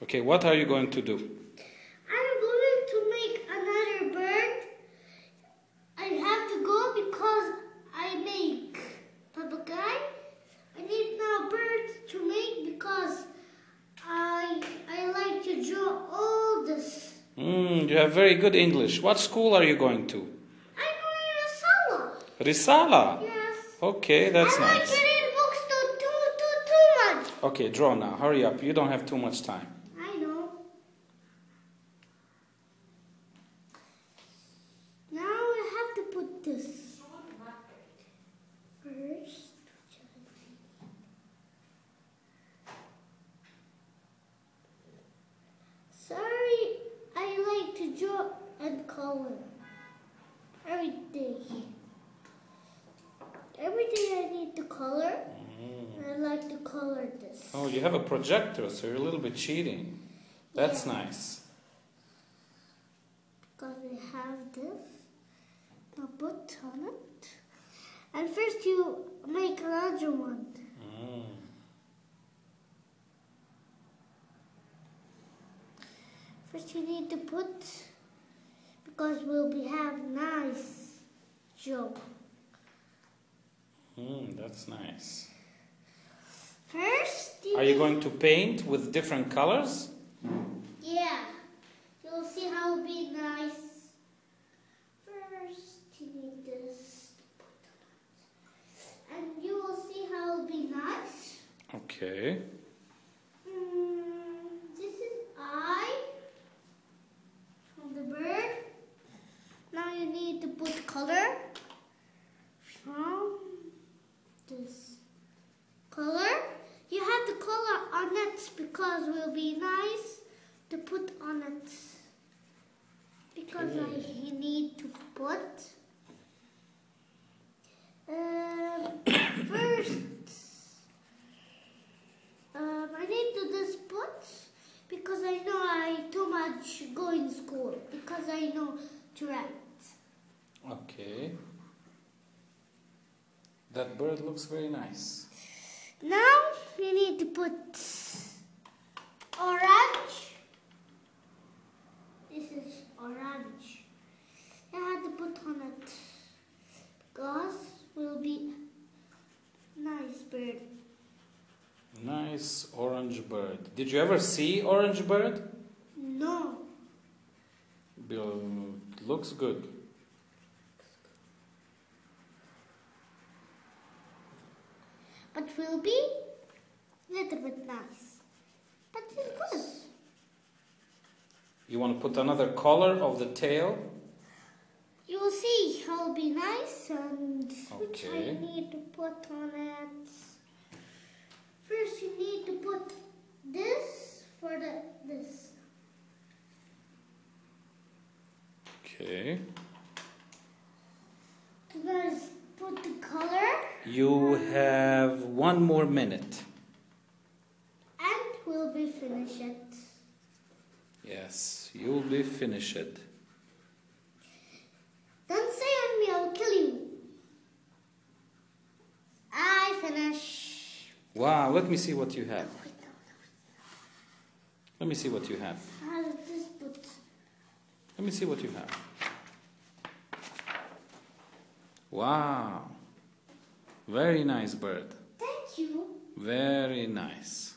Okay, what are you going to do? I'm going to make another bird. I have to go because I make papagay. I need now birds to make because I like to draw all this. You have very good English. What school are you going to? I'm going to Sala. Risala? Yes. Okay, that's I like nice. to read books too much. Okay, draw now. Hurry up. You don't have too much time. I know. Now I have to put this first. Sorry, I like to draw and color every day. Every day I need to color. I like to color this. Oh, you have a projector, so you're a little bit cheating. That's Yeah. nice. Because we have this. Now put on it. And first you make another one. First you need to put, because we'll have nice job. That's nice. First Are you going to paint with different colors? Yeah. You'll see how it'll be nice. First you need this. And you will see how it'll be nice. Okay. This is eye from the bird. Now you need to put color from this color. You have to color on it because it will be nice to put on it. Because I need to put first. I need to just put because I know I too much go in school because I know to write. Okay. That bird looks very nice. Now we need to put orange. This is orange. I have to put on it because will be nice bird. Nice orange bird. Did you ever see orange bird? No. Looks good. But will be a little bit nice. But it's good. You want to put another color of the tail? You will see how it'll be nice and which Okay. I need to put on it. First you need to put this for this. Okay. You guys put the color. You have 1 more minute. And we'll be finished. Yes, you'll be finished. Don't say on me, I'll kill you. I finish. Wow, let me see what you have. Let me see what you have. How does this put? Let me see what you have. Wow. Very nice bird. Thank you. Very nice.